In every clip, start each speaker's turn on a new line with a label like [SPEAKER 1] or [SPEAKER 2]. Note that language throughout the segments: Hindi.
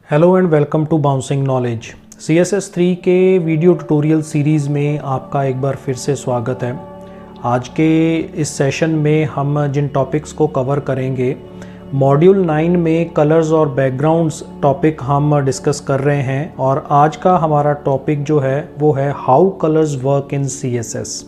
[SPEAKER 1] Hello and welcome to bouncing knowledge. CSS3 के वीडियो ट्यूटोरियल सीरीज़ में आपका एक बार फिर से स्वागत है। आज के इस सेशन में हम जिन टॉपिक्स को कवर करेंगे, मॉड्यूल 9 में कलर्स और बैकग्राउंड्स टॉपिक हम डिस्कस कर रहे हैं और आज का हमारा टॉपिक जो है वो है how colours work in CSS।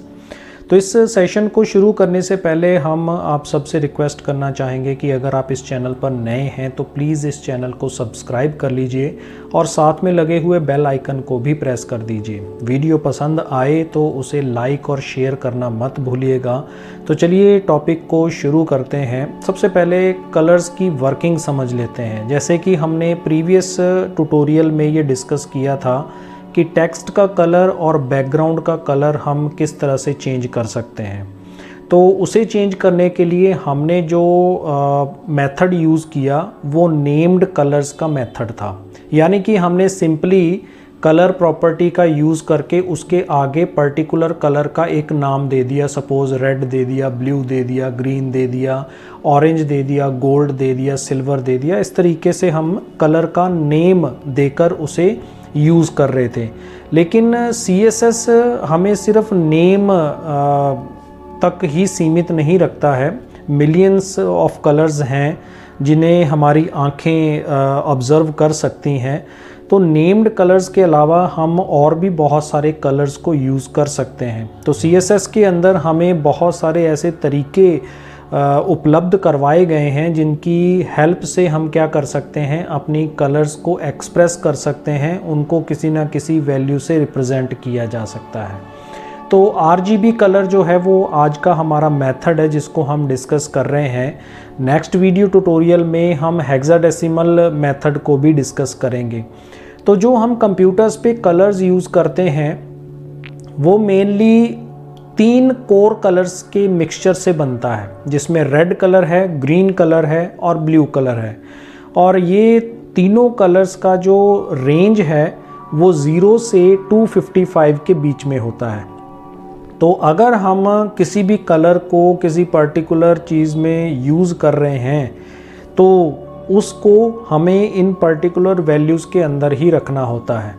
[SPEAKER 1] तो इस सेशन को शुरू करने से पहले हम आप सबसे रिक्वेस्ट करना चाहेंगे कि अगर आप इस चैनल पर नए हैं तो प्लीज़ इस चैनल को सब्सक्राइब कर लीजिए और साथ में लगे हुए बेल आइकन को भी प्रेस कर दीजिए। वीडियो पसंद आए तो उसे लाइक और शेयर करना मत भूलिएगा। तो चलिए टॉपिक को शुरू करते हैं। सबसे पहले कलर्स की वर्किंग समझ लेते हैं। जैसे कि हमने प्रीवियस ट्यूटोरियल में ये डिस्कस किया था कि टेक्स्ट का कलर और बैकग्राउंड का कलर हम किस तरह से चेंज कर सकते हैं। तो उसे चेंज करने के लिए हमने जो मेथड यूज़ किया वो नेम्ड कलर्स का मेथड था। यानी कि हमने सिंपली कलर प्रॉपर्टी का यूज़ करके उसके आगे पर्टिकुलर कलर का एक नाम दे दिया। सपोज़ रेड दे दिया, ब्लू दे दिया, ग्रीन दे दिया, ऑरेंज दे दिया, गोल्ड दे दिया, सिल्वर दे दिया। इस तरीके से हम कलर का नेम देकर उसे यूज़ कर रहे थे। लेकिन CSS हमें सिर्फ नेम तक ही सीमित नहीं रखता है। मिलियंस ऑफ कलर्स हैं जिन्हें हमारी आंखें ऑब्ज़र्व कर सकती हैं। तो नेम्ड कलर्स के अलावा हम और भी बहुत सारे कलर्स को यूज़ कर सकते हैं। तो CSS के अंदर हमें बहुत सारे ऐसे तरीके उपलब्ध करवाए गए हैं जिनकी हेल्प से हम क्या कर सकते हैं, अपनी कलर्स को एक्सप्रेस कर सकते हैं, उनको किसी ना किसी वैल्यू से रिप्रेजेंट किया जा सकता है। तो RGB कलर जो है वो आज का हमारा मेथड है जिसको हम डिस्कस कर रहे हैं। नेक्स्ट वीडियो ट्यूटोरियल में हम हेक्साडेसिमल मेथड को भी डिस्कस करेंगे। तो जो हम कंप्यूटर्स पे कलर्स यूज़ करते हैं वो मेनली 3 कोर कलर्स के मिक्सचर से बनता है, जिसमें रेड कलर है, ग्रीन कलर है और ब्लू कलर है। और ये तीनों कलर्स का जो रेंज है वो 0 से 255 के बीच में होता है। तो अगर हम किसी भी कलर को किसी पर्टिकुलर चीज़ में यूज़ कर रहे हैं तो उसको हमें इन पर्टिकुलर वैल्यूज़ के अंदर ही रखना होता है।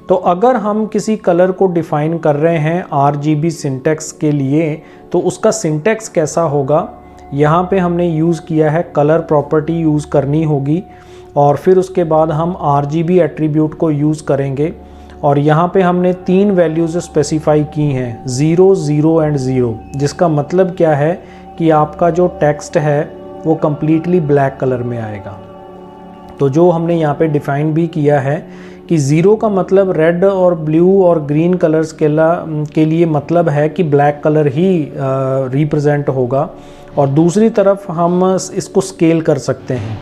[SPEAKER 1] तो अगर हम किसी कलर को डिफ़ाइन कर रहे हैं RGB सिंटैक्स के लिए तो उसका सिंटैक्स कैसा होगा, यहाँ पे हमने यूज़ किया है कलर प्रॉपर्टी यूज़ करनी होगी और फिर उसके बाद हम RGB एट्रीब्यूट को यूज़ करेंगे। और यहाँ पे हमने 3 वैल्यूज़ स्पेसिफाई की हैं, 0, 0 एंड 0, जिसका मतलब क्या है कि आपका जो टेक्स्ट है वो कम्प्लीटली ब्लैक कलर में आएगा। तो जो हमने यहाँ पे डिफ़ाइन भी किया है कि 0 का मतलब रेड और ब्लू और ग्रीन कलर्स के लिए मतलब है कि ब्लैक कलर ही रिप्रेजेंट होगा। और दूसरी तरफ हम इसको स्केल कर सकते हैं।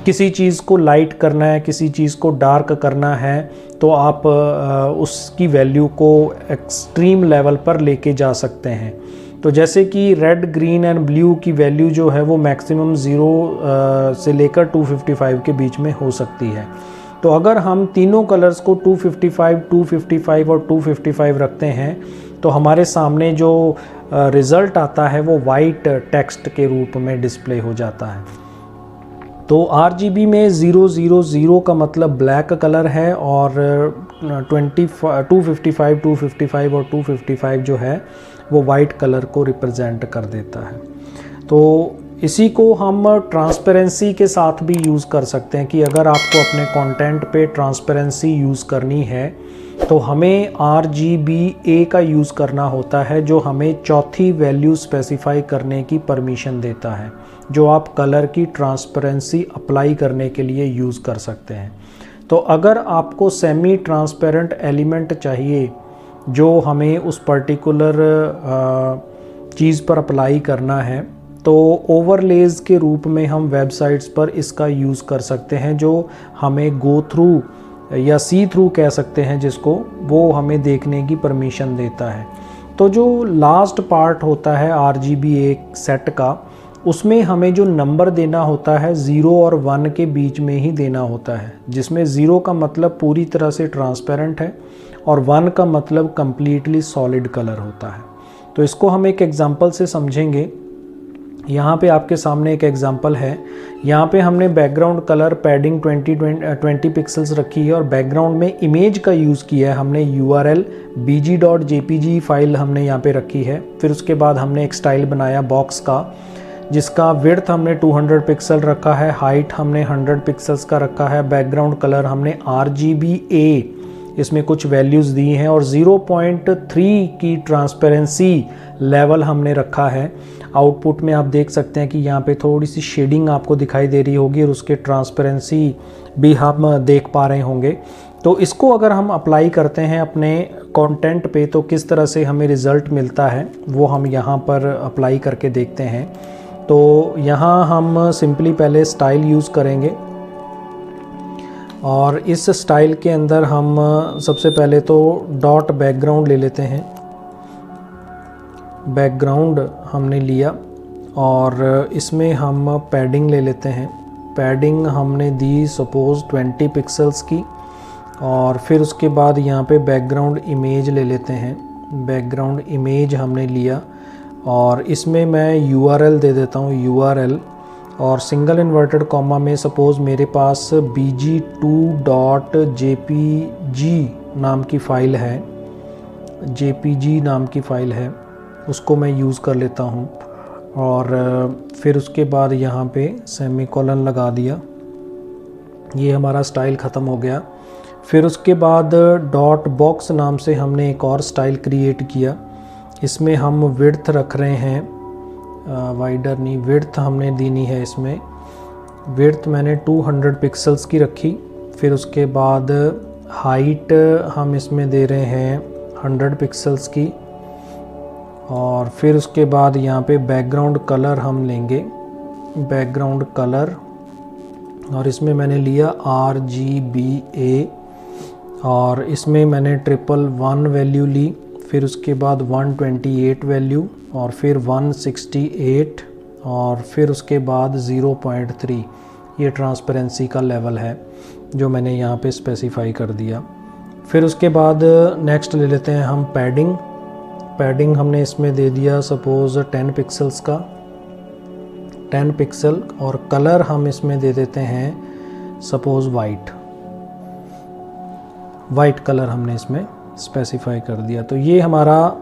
[SPEAKER 1] किसी चीज़ को लाइट करना है, किसी चीज़ को डार्क करना है तो आप उसकी वैल्यू को एक्सट्रीम लेवल पर लेके जा सकते हैं। तो जैसे कि रेड, ग्रीन एंड ब्लू की वैल्यू जो है वो मैक्सिमम 0 से लेकर 255 के बीच में हो सकती है। तो अगर हम तीनों कलर्स को 255, 255 और 255 रखते हैं तो हमारे सामने जो रिज़ल्ट आता है वो वाइट टेक्स्ट के रूप में डिस्प्ले हो जाता है। तो RGB में 000 का मतलब ब्लैक कलर है और 255, 255 और 255 जो है वो वाइट कलर को रिप्रेजेंट कर देता है। तो इसी को हम ट्रांसपेरेंसी के साथ भी यूज़ कर सकते हैं कि अगर आपको अपने कंटेंट पे ट्रांसपेरेंसी यूज़ करनी है तो हमें RGBA का यूज़ करना होता है, जो हमें चौथी वैल्यू स्पेसिफाई करने की परमिशन देता है, जो आप कलर की ट्रांसपेरेंसी अप्लाई करने के लिए यूज़ कर सकते हैं। तो अगर आपको सेमी ट्रांसपेरेंट एलिमेंट चाहिए जो हमें उस पर्टिकुलर चीज़ पर अप्लाई करना है तो ओवरलेज के रूप में हम वेबसाइट्स पर इसका यूज़ कर सकते हैं, जो हमें गो थ्रू या सी थ्रू कह सकते हैं जिसको, वो हमें देखने की परमिशन देता है। तो जो लास्ट पार्ट होता है RGB सेट का, उसमें हमें जो नंबर देना होता है 0 और 1 के बीच में ही देना होता है, जिसमें 0 का मतलब पूरी तरह से ट्रांसपेरेंट है और 1 का मतलब कम्प्लीटली सॉलिड कलर होता है। तो इसको हम एक एग्जांपल से समझेंगे यहाँ पे आपके सामने एक एग्जांपल है। यहाँ पे हमने बैकग्राउंड कलर पैडिंग 20 पिक्सल्स रखी है और बैकग्राउंड में इमेज का यूज़ किया है हमने। URL bg.jpg फाइल हमने यहाँ पे रखी है। फिर उसके बाद हमने एक स्टाइल बनाया बॉक्स का, जिसका विड्थ हमने 200 पिक्सल रखा है, हाइट हमने 100 पिक्सल्स का रखा है, बैकग्राउंड कलर हमने RGBA इसमें कुछ वैल्यूज़ दी हैं और 0.3 की ट्रांसपेरेंसी लेवल हमने रखा है। आउटपुट में आप देख सकते हैं कि यहाँ पे थोड़ी सी शेडिंग आपको दिखाई दे रही होगी और उसके ट्रांसपेरेंसी भी हम देख पा रहे होंगे। तो इसको अगर हम अप्लाई करते हैं अपने कंटेंट पे तो किस तरह से हमें रिज़ल्ट मिलता है वो हम यहाँ पर अप्लाई करके देखते हैं। तो यहाँ हम सिंपली पहले स्टाइल यूज़ करेंगे और इस स्टाइल के अंदर हम सबसे पहले तो डॉट बैकग्राउंड ले लेते हैं। बैकग्राउंड हमने लिया और इसमें हम पैडिंग ले लेते हैं। पैडिंग हमने दी सपोज़ 20 पिक्सल्स की और फिर उसके बाद यहाँ पे बैकग्राउंड इमेज ले लेते हैं। बैकग्राउंड इमेज हमने लिया और इसमें मैं URL दे देता हूँ, URL, और सिंगल इन्वर्टेड कॉमा में सपोज़ मेरे पास bg2.jpg नाम की फ़ाइल है, JPG नाम की फ़ाइल है, उसको मैं यूज़ कर लेता हूँ। और फिर उसके बाद यहाँ पे सेमीकोलन लगा दिया। ये हमारा स्टाइल ख़त्म हो गया। फिर उसके बाद डॉट बॉक्स नाम से हमने एक और स्टाइल क्रिएट किया। इसमें हम विड्थ रख रहे हैं, वाइडर नहीं, विड्थ हमने देनी है। इसमें विड्थ मैंने 200 पिक्सल्स की रखी। फिर उसके बाद हाइट हम इसमें दे रहे हैं 100 पिक्सल्स की और फिर उसके बाद यहाँ पे बैकग्राउंड कलर हम लेंगे, बैकग्राउंड कलर, और इसमें मैंने लिया RGBA और इसमें मैंने 111 वैल्यू ली। फिर उसके बाद 128 वैल्यू और फिर 168 और फिर उसके बाद 0.3। ये ट्रांसपेरेंसी का लेवल है जो मैंने यहाँ पे स्पेसिफाई कर दिया। फिर उसके बाद नेक्स्ट ले लेते हैं हम पैडिंग। पैडिंग हमने इसमें दे दिया सपोज़ 10 पिक्सल्स का, 10 पिक्सल, और कलर हम इसमें दे देते हैं सपोज़ वाइट कलर हमने इसमें स्पेसिफाई कर दिया। तो ये हमारा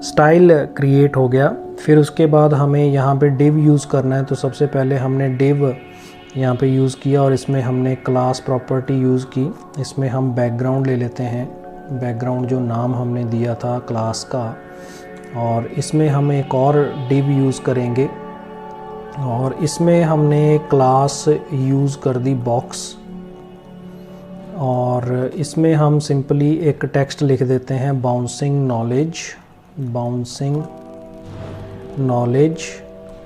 [SPEAKER 1] स्टाइल क्रिएट हो गया। फिर उसके बाद हमें यहाँ पे डिव यूज़ करना है। तो सबसे पहले हमने डिव यहाँ पे यूज़ किया और इसमें हमने क्लास प्रॉपर्टी यूज़ की। इसमें हम बैकग्राउंड ले लेते हैं, बैकग्राउंड जो नाम हमने दिया था क्लास का, और इसमें हम एक और डिव यूज़ करेंगे और इसमें हमने क्लास यूज़ कर दी बॉक्स और इसमें हम सिंपली एक टेक्स्ट लिख देते हैं बाउंसिंग नॉलेज,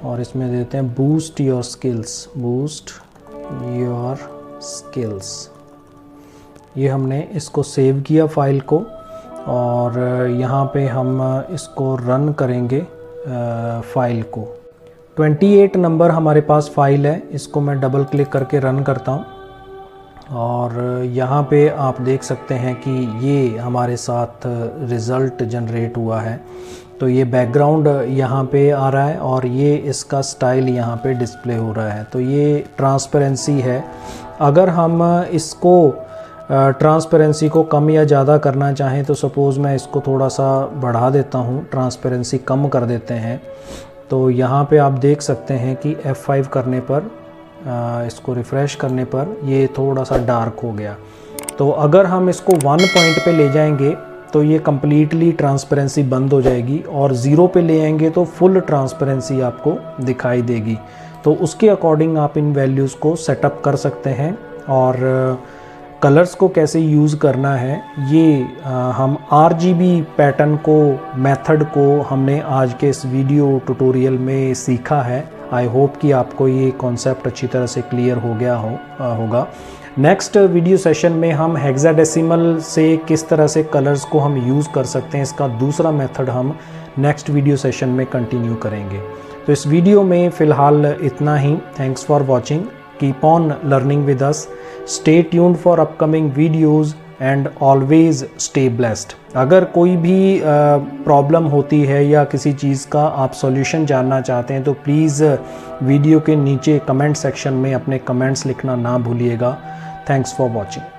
[SPEAKER 1] और इसमें देते हैं बूस्ट योर स्किल्स। ये हमने इसको सेव किया फाइल को और यहाँ पे हम इसको रन करेंगे फाइल को। 28 नंबर हमारे पास फाइल है, इसको मैं डबल क्लिक करके रन करता हूँ और यहाँ पे आप देख सकते हैं कि ये हमारे साथ रिज़ल्ट जनरेट हुआ है। तो ये बैकग्राउंड यहाँ पे आ रहा है और ये इसका स्टाइल यहाँ पे डिस्प्ले हो रहा है। तो ये ट्रांसपेरेंसी है। अगर हम इसको ट्रांसपेरेंसी को कम या ज़्यादा करना चाहें तो सपोज़ मैं इसको थोड़ा सा बढ़ा देता हूँ, ट्रांसपेरेंसी कम कर देते हैं। तो यहाँ पे आप देख सकते हैं कि F5 करने पर, इसको रिफ़्रेश करने पर ये थोड़ा सा डार्क हो गया। तो अगर हम इसको 1 पॉइंट पे ले जाएंगे तो ये कम्प्लीटली ट्रांसपेरेंसी बंद हो जाएगी और 0 पे ले आएंगे तो फुल ट्रांसपेरेंसी आपको दिखाई देगी। तो उसके अकॉर्डिंग आप इन वैल्यूज़ को सेटअप कर सकते हैं। और कलर्स को कैसे यूज़ करना है ये हम RGB पैटर्न को, मेथड को हमने आज के इस वीडियो ट्यूटोरियल में सीखा है। आई होप कि आपको ये कॉन्सेप्ट अच्छी तरह से क्लियर हो गया होगा। नेक्स्ट वीडियो सेशन में हम हेक्साडेसिमल से किस तरह से कलर्स को हम यूज़ कर सकते हैं, इसका दूसरा मेथड हम नेक्स्ट वीडियो सेशन में कंटिन्यू करेंगे। तो इस वीडियो में फ़िलहाल इतना ही। Thanks for watching, keep on learning with us, stay tuned for upcoming videos. And always stay blessed. अगर कोई भी प्रॉब्लम होती है या किसी चीज़ का आप सॉल्यूशन जानना चाहते हैं तो प्लीज़ वीडियो के नीचे कमेंट सेक्शन में अपने कमेंट्स लिखना ना भूलिएगा। Thanks for watching.